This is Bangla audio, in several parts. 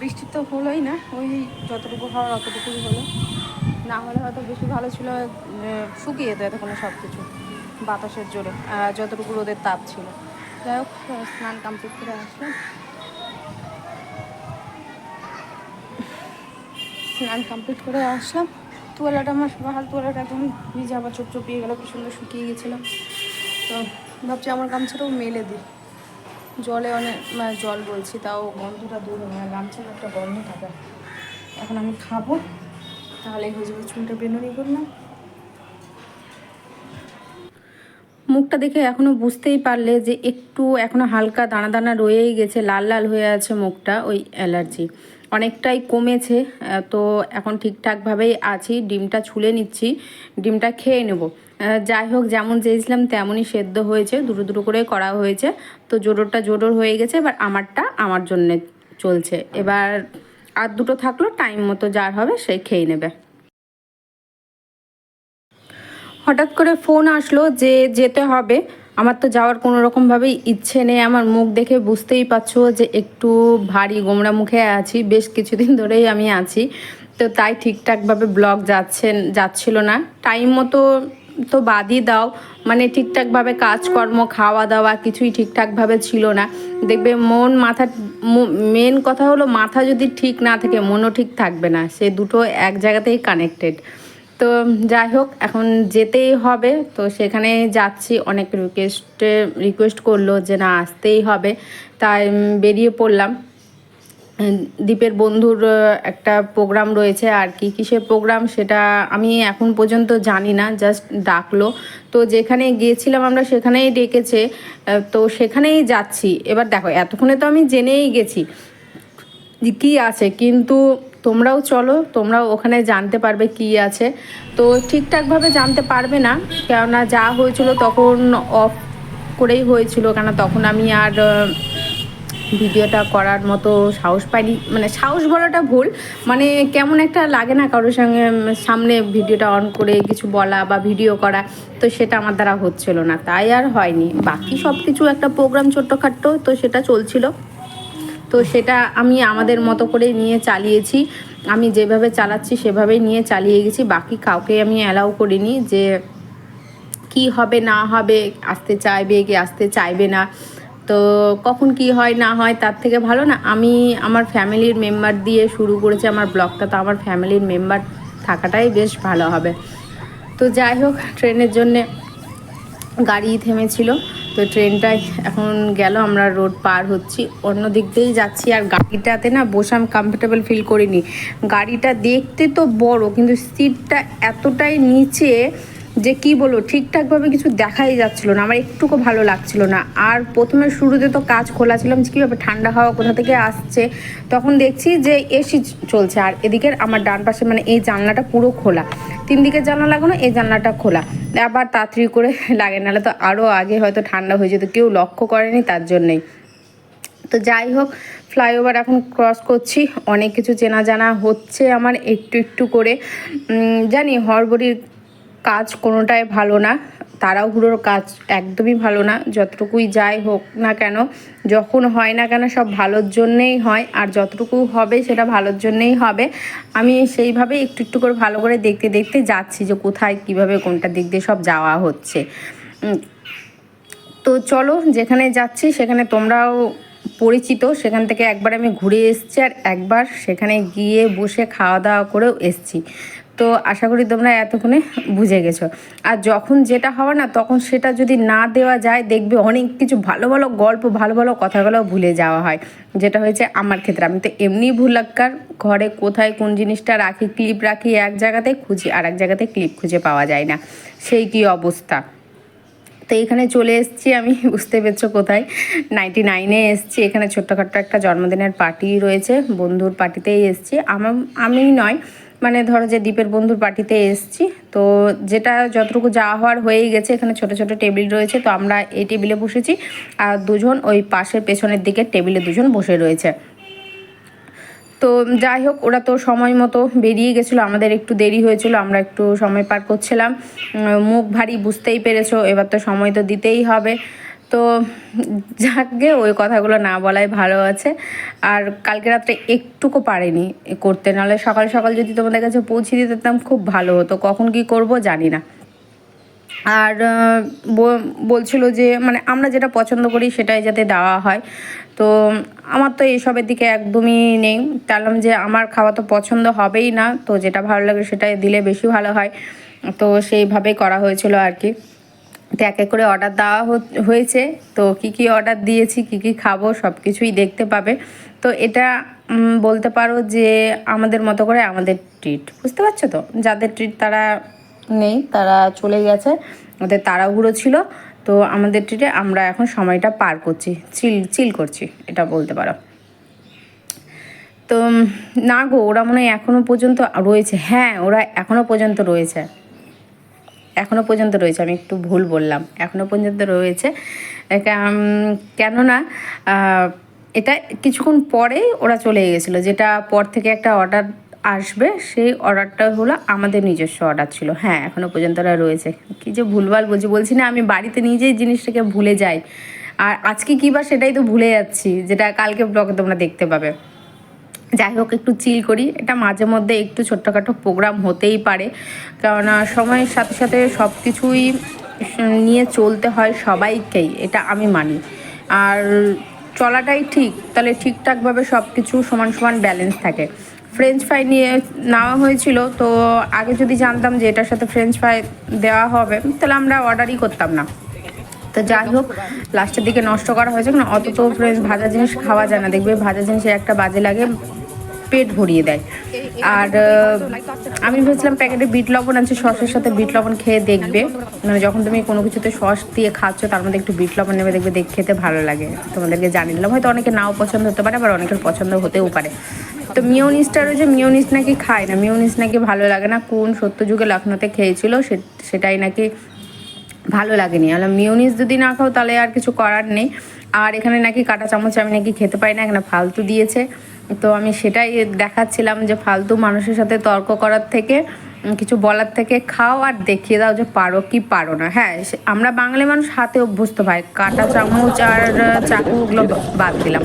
বৃষ্টি তো হলোই না, ওই যতটুকু হওয়ার অতটুকুই হলো, না হলে হয়তো বেশি ভালো ছিল। শুকিয়ে যেত এতক্ষণে সব কিছু বাতাসের জোরে, যতটুকু রোদের তাপ ছিল। যাই হোক, স্নান কমপ্লিট করে আসলাম। তোয়ালাটা আমার হাল তোয়ালাটা একদম ভিজে, আবার চুপিয়ে গেল, কি সুন্দর শুকিয়ে গেছিলাম। তো ভাবছি আমার গামছাটাও মেলে দিই, জলে অনেক জল বলছি, তাও গন্ধটা দূর হবে না, গামছার একটা গন্ধ থাকে। এখন আমি খাবো, তাহলে হয়ে যাবে। চুলটা বেনুনি করলাম, মুখটা দেখে এখনও বুঝতেই পারলে যে একটু এখনও হালকা দানা দানা রয়েই গেছে, লাল লাল হয়ে আছে মুখটা, ওই অ্যালার্জি অনেকটাই কমেছে। তো এখন ঠিকঠাকভাবেই আছি, ডিমটা ছুলে নিচ্ছি, ডিমটা খেয়ে নেব। যাই হোক, যেমন চেয়েছিলাম তেমনই সেদ্ধ হয়েছে, দুটো দুটো করে করা হয়েছে। তো জোডরটা জোডর হয়ে গেছে, এবার আমারটা আমার জন্যে চলছে। এবার আর দুটো থাকলো, টাইম মতো যার হবে সেই খেয়ে নেবে। হঠাৎ করে ফোন আসলো যে যেতে হবে। আমার তো যাওয়ার কোনো রকমভাবেই ইচ্ছে নেই, আমার মুখ দেখে বুঝতেই পারছো যে একটু ভারী গোমড়া মুখে আছি, বেশ কিছুদিন ধরেই আমি আছি। তো তাই ঠিকঠাকভাবে ব্লগ যাচ্ছিল না, টাইম মতো তো বাদই দাও, মানে ঠিকঠাকভাবে কাজকর্ম খাওয়া দাওয়া কিছুই ঠিকঠাকভাবে ছিল না। দেখবে মন মাথা, মেন কথা হলো মাথা যদি ঠিক না থাকে মনও ঠিক থাকবে না, সে দুটো এক জায়গাতেই কানেক্টেড। তো যাই হোক, এখন যেতেই হবে, তো সেখানে যাচ্ছি। অনেক রিকোয়েস্ট করলো যে না আসতেই হবে, তাই বেরিয়ে পড়লাম। দীপের বন্ধুর একটা প্রোগ্রাম রয়েছে, আর কি কিসের প্রোগ্রাম সেটা আমি এখন পর্যন্ত জানি না, জাস্ট ডাকলো। তো যেখানে গিয়েছিলাম আমরা সেখানেই ডেকেছে, তো সেখানেই যাচ্ছি। এবার দেখো, এতক্ষণে তো আমি জেনেই গেছি যে কী আছে, কিন্তু তোমরাও চলো, তোমরাও ওখানে জানতে পারবে কি আছে। তো ঠিকঠাকভাবে জানতে পারবে না, কেননা যা হয়েছিল তখন অফ করেই হয়েছিল, কেন তখন আমি আর ভিডিওটা করার মতো সাহস পাইনি। মানে সাহস বলাটা ভুল, মানে কেমন একটা লাগে না কারোর সঙ্গে সামনে ভিডিওটা অন করে কিছু বলা বা ভিডিও করা, তো সেটা আমার দ্বারা হচ্ছিল না, তাই আর হয়নি। বাকি সব কিছু একটা প্রোগ্রাম ছোট্টখাট্টো তো সেটা চলছিল, তো সেটা আমি আমাদের মতো করে নিয়ে চালিয়েছি। আমি যেভাবে চালাচ্ছি সেভাবেই নিয়ে চালিয়ে গেছি, বাকি কাউকে আমি অ্যালাউ করিনি যে কি হবে না হবে, আসতে চাইবে কি আসতে চাইবে না। তো কখন কি হয় না হয়, তার থেকে ভালো না আমি আমার ফ্যামিলির মেম্বার দিয়ে শুরু করেছি আমার ব্লগটা, তো আমার ফ্যামিলির মেম্বার থাকাটাই বেশ ভালো হবে। তো যাই হোক, ট্রেনের জন্যে গাড়ি থেমেছিল, তো ট্রেনটাই এখন গেল, আমরা রোড পার হচ্ছি, অন্য দিক দিয়েই যাচ্ছি। আর গাড়িটাতে না বসে আমি কমফোর্টেবল ফিল করিনি। গাড়িটা দেখতে তো বড়, কিন্তু সিটটা এতটাই নিচে যে কি বলবো, ঠিকঠাকভাবে কিছু দেখাই যাচ্ছিল না, আমার একটুকু ভালো লাগছিল না। আর প্রথমে শুরুতে তো কাজ খোলা ছিলাম, যে কীভাবে ঠান্ডা হাওয়া কোথা থেকে আসছে, তখন দেখছি যে এসি চলছে, আর এদিকের আমার ডান পাশে মানে এই জানলাটা পুরো খোলা, তিন দিকের জানলা লাগানো, এই জানলাটা খোলা। আবার তাড়াতাড়ি করে লাগে, নাহলে তো আরও আগে হয়তো ঠান্ডা হয়ে যেত, কেউ লক্ষ্য করেনি তার জন্যেই। তো যাই হোক, ফ্লাইওভার এখন ক্রস করছি, অনেক কিছু চেনা জানা হচ্ছে আমার একটু একটু করে। জানি হড়বড়ির কাজ কোনোটাই ভালো না, তাড়াহুড়োর কাজ একদমই ভালো না। যতটুকুই যাই হোক না কেন, যখন হয় না কেন সব ভালোর জন্যেই হয়, আর যতটুকু হবে সেটা ভালোর জন্যেই হবে। আমি সেইভাবে একটু একটু করে ভালো করে দেখতে দেখতে যাচ্ছি যে কোথায় কীভাবে কোনটা দিক দিয়ে সব যাওয়া হচ্ছে। তো চলো, যেখানে যাচ্ছি সেখানে তোমরাও পরিচিত, সেখান থেকে একবার আমি ঘুরে এসেছি, আর একবার সেখানে গিয়ে বসে খাওয়া দাওয়া করেও এসেছি। তো আশা করি তোমরা এতক্ষণে বুঝে গেছো। আর যখন যেটা হবে না, তখন সেটা যদি না দেওয়া যায়, দেখবে অনেক কিছু ভালো ভালো গল্প, ভালো ভালো কথাগুলো ভুলে যাওয়া হয়, যেটা হয়েছে আমার ক্ষেত্রে। আমি তো এমনি ভুলাক্কার, ঘরে কোথায় কোন জিনিসটা রাখি, ক্লিপ রাখি এক জায়গাতে, খুঁজি আর এক জায়গাতে, ক্লিপ খুঁজে পাওয়া যায় না, সেই কি অবস্থা। তো এখানে চলে এসেছি আমি, বুঝতে পেরেছো কোথায়, 99-এ এসেছি। এখানে ছোট্টখাট্ট একটা জন্মদিনের পার্টি রয়েছে, বন্ধুর পার্টিতেই এসেছি। আমি নয়, মানে ধরো যে দ্বীপের বন্ধুর পার্টিতে এসেছি। তো যেটা যতটুকু যাওয়া হওয়ার হয়েই গেছে, এখানে ছোট ছোট টেবিল রয়েছে, তো আমরা এই টেবিলে বসেছি, আর দুজন ওই পাশের পেছনের দিকের টেবিলে দুজন বসে রয়েছে। তো যাই হোক, ওরা তো সময় মতো বেরিয়ে গেছিলো, আমাদের একটু দেরি হয়েছিল, আমরা একটু সময় পার করছিলাম। মুখ ভারী, বুঝতেই পেরেছো, এবার তো সময় তো দিতেই হবে। তো যাকে ওই কথাগুলো না বলাই ভালো আছে। আর কালকে রাত্রে একটুকু পারিনি করতে, নাহলে সকাল সকাল যদি তোমাদের কাছে পৌঁছে দিতাম খুব ভালো হতো। কখন কি করব জানি না। আর বলছিল যে মানে আমরা যেটা পছন্দ করি সেটাই যাতে দেওয়া হয়। তো আমার তো এসবের দিকে একদমই নেই, তাহলে যে আমার খাওয়া তো পছন্দ হবেই না, তো যেটা ভালো লাগে সেটাই দিলে বেশি ভালো হয়। তো সেইভাবেই করা হয়েছিল আর কি। তো এক এক করে অর্ডার দেওয়া হয়েছে। তো কি কি অর্ডার দিয়েছি, কি কি খাবো সব কিছুই দেখতে পাবে। তো এটা বলতে পারো যে আমাদের মতো করে আমাদের ট্রিট, বুঝতে পারছো তো? যাদের ট্রিট তারা নেই, তারা চলে গেছে, ওদের তাড়াহুড়ো ছিল। তো আমাদের ট্রিটে আমরা এখন সময়টা পার করছি, চিল করছি, এটা বলতে পারো। তো না গো, ওরা মনে হয় এখনও পর্যন্ত রয়েছে। হ্যাঁ, ওরা এখনও পর্যন্ত রয়েছে, এখনও পর্যন্ত রয়েছে, আমি একটু ভুল বললাম, এখনও পর্যন্ত রয়েছে। কেননা এটা কিছুক্ষণ পরে ওরা চলে গেছিলো, যেটা পর থেকে একটা অর্ডার আসবে, সেই অর্ডারটা হলো আমাদের নিজস্ব অর্ডার ছিল। হ্যাঁ, এখনও পর্যন্ত ওরা রয়েছে। কী যে ভুলভাল বলছি না, আমি বাড়িতে নিজেই জিনিসটাকে ভুলে যাই। আর আজকে কী বার সেটাই তো ভুলে যাচ্ছি, যেটা কালকে ব্লগে তোমরা দেখতে পাবে। যাই হোক, একটু চিল করি, এটা মাঝে মধ্যে একটু ছোট্টখাটো প্রোগ্রাম হতেই পারে, কেননা সময়ের সাথে সাথে সব কিছুই নিয়ে চলতে হয় সবাইকেই, এটা আমি মানি। আর চলাটাই ঠিক, তাহলে ঠিকঠাকভাবে সব কিছু সমান সমান ব্যালেন্স থাকে। ফ্রেঞ্চ ফ্রাই নিয়ে নেওয়া হয়েছিল, তো আগে যদি জানতাম যে এটার সাথে ফ্রেঞ্চ ফ্রাই দেওয়া হবে, তাহলে আমরা অর্ডারই করতাম না। তো যাই হোক, লাস্টের দিকে নষ্ট করা হয়েছে না, অত তো ফ্রেঞ্চ ভাজা জিনিস খাওয়া যায় না, দেখবে ভাজা জিনিসের একটা বাজে লাগে, পেট ভরিয়ে দেয়। আর আমি ভেবেছিলাম প্যাকেটে বিট লবণ আছে, সসের সাথে বিট লবণ খেয়ে দেখবে, মানে যখন তুমি কোনো কিছুতে সস দিয়ে খাচ্ছ তার মধ্যে একটু বিট লবণ নেবে, দেখবে খেতে ভালো লাগে। তোমাদেরকে জানিয়ে দিলাম, হয়তো অনেকে নাও পছন্দ হতে পারে, আবার অনেকের পছন্দ হতেও পারে। তো মিওনিসটা রয়েছে, মিওনিস নাকি খায় না, মিওনিস নাকি ভালো লাগে না, কোন সত্য যুগে লখনৌতে খেয়েছিল সেটাই নাকি ভালো লাগেনি। আর মিওনিস যদি না খাও তাহলে আর কিছু করার নেই। আর এখানে নাকি কাঁটা চামচ আমি নাকি খেতে পারি না, এখানে ফালতু দিয়েছে। তো আমি সেটাই দেখাচ্ছিলাম যে ফালতু মানুষের সাথে তর্ক করার থেকে, কিছু বলার থেকে খাও আর দেখিয়ে দাও যে পারো কি পারো না। হ্যাঁ, আমরা বাঙালি মানুষ হাতে অভ্যস্ত ভাই, কাঁটা চামচ আর চাকুগুলো বাদ দিলাম।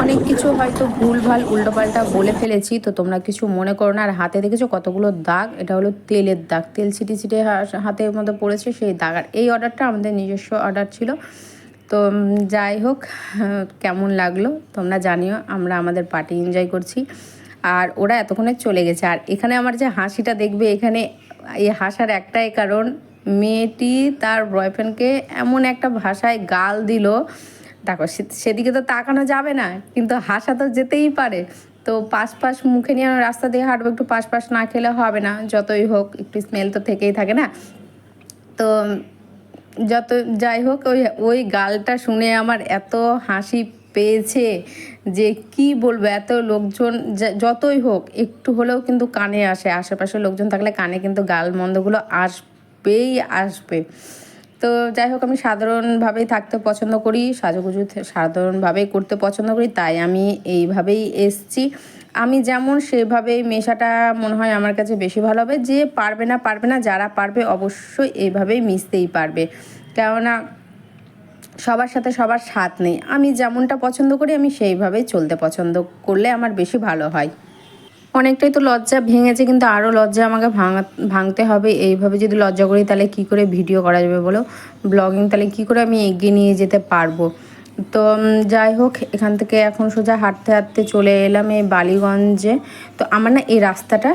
অনেক কিছু হয়তো ভুলভাল উল্টোপাল্টা বলে ফেলেছি, তো তোমরা কিছু মনে করো না। আর হাতে দেখেছো কতগুলো দাগ, এটা হলো তেলের দাগ, তেল ছিটে ছিটে হাতের মধ্যে পড়েছে সেই দাগ। আর এই অর্ডারটা আমাদের নিজস্ব অর্ডার ছিল। তো যাই হোক, কেমন লাগলো তোমরা জানিও। আমরা আমাদের পার্টি এনজয় করছি, আর ওরা এতক্ষণে চলে গেছে। আর এখানে আমার যে হাসিটা দেখবে, এখানে এই হাসার একটাই কারণ, মেয়েটি তার বয়ফ্রেন্ডকে এমন একটা ভাষায় গাল দিল, দেখো সেদিকে তো তাকানো যাবে না, কিন্তু হাসা তো যেতেই পারে। তো পাশ মুখে নিয়ে রাস্তা দিয়ে হাঁটবো, একটু পাশ না খেলে হবে না, যতই হোক একটু স্মেল তো থেকেই থাকে না। তো যাই হোক, ওই গালটা শুনে আমার এত হাসি পেয়েছে যে কি বলবো। এত লোকজন যতই হোক একটু হলেও কিন্তু কানে আসে, আশেপাশে লোকজন থাকলে কানে কিন্তু গাল মন্দগুলো আসবেই আসবে। তো যাই হোক, আমি সাধারণভাবেই থাকতে পছন্দ করি, সাজুগুজু সাধারণভাবেই করতে পছন্দ করি, তাই আমি এইভাবেই এসছি। আমি যেমন সেভাবেই মেশাটা মনে হয় আমার কাছে বেশি ভালো হবে। যে পারবে না, যারা পারবে অবশ্যই এইভাবেই মিশতেই পারবে, কেননা সবার সাথে সবার স্বাদ নেই, আমি যেমনটা পছন্দ করি আমি সেইভাবেই চলতে পছন্দ করলে আমার বেশি ভালো হয়। অনেকটাই তো লজ্জা ভেঙেছে, কিন্তু আরও লজ্জা আমাকে ভাঙতে হবে। এইভাবে যদি লজ্জা করি তাহলে কি করে ভিডিও করা যাবে বলো, ব্লগিং তাহলে কি করে আমি এগিয়ে নিয়ে যেতে পারবো। তো যাই হোক, এখান থেকে এখন সোজা হাঁটতে হাঁটতে চলে এলাম এই বালিগঞ্জে। তো আমার না এই রাস্তাটা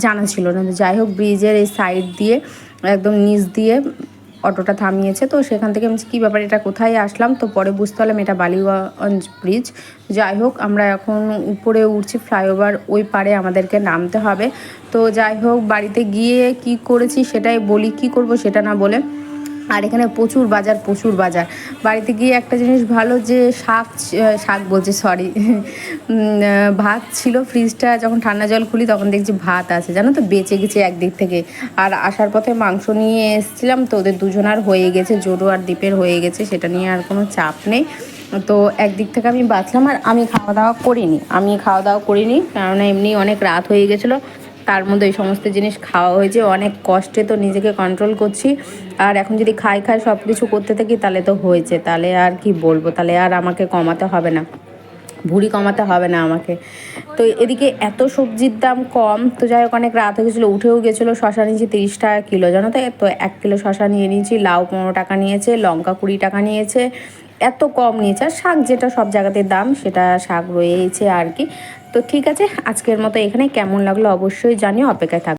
জানা ছিল না। যাই হোক, ব্রিজের এই সাইড দিয়ে একদম নিচ দিয়ে অটোটা থামিয়েছে। তো সেখান থেকে আমি কী ব্যাপার, এটা কোথায় আসলাম, তো পরে বুঝতে পারলাম এটা বালিগঞ্জ ব্রিজ। যাই হোক, আমরা এখন উপরে উঠছি, ফ্লাইওভার ওই পারে আমাদেরকে নামতে হবে। তো যাই হোক, বাড়িতে গিয়ে কি করেছি সেটাই বলি, কি করব সেটা না বলে। আর এখানে প্রচুর বাজার, প্রচুর বাজার। বাড়িতে গিয়ে একটা জিনিস ভালো যে শাক বলছি, সরি, ভাত ছিল ফ্রিজটা, যখন ঠান্ডা জল খুলি তখন দেখছি ভাত আছে, জানো তো, বেঁচে গেছে একদিক থেকে। আর আসার পথে মাংস নিয়ে এসেছিলাম, তো ওদের দুজনার হয়ে গেছে, জোরো আর দ্বীপের হয়ে গেছে, সেটা নিয়ে আর কোনো চাপ নেই। তো একদিক থেকে আমি বাঁচলাম। আর আমি খাওয়া দাওয়া করিনি, কেননা এমনি অনেক রাত হয়ে গেছিলো, তার মধ্যে এই সমস্ত জিনিস খাওয়া হয়েছে অনেক কষ্টে, তো নিজেকে কন্ট্রোল করছি। আর এখন যদি খাই সব কিছু করতে থাকি তাহলে তো হয়েছে, তাহলে আর কি বলবো, তাহলে আর আমাকে কমাতে হবে না, ভুঁড়ি কমাতে হবে না আমাকে। তো এদিকে এত সবজির দাম কম, তো যাই হোক অনেক রাত হয়ে গেছিলো, উঠেও গেছিলো। শশা নিয়েছি 30 টাকা কিলো, জানো তো, 1 কিলো শশা নিয়ে নিয়েছি। লাউ 15 টাকা নিয়েছে, লঙ্কা 20 টাকা নিয়েছে, এত কম নিয়েছে। আর শাক যেটা সব জায়গাতে দাম, সেটা শাক রয়েছে আর কি। তো ঠিক আছে, আজকের মতো এখানে, কেমন লাগলো অবশ্যই জানিও, অপেক্ষায় থাকো।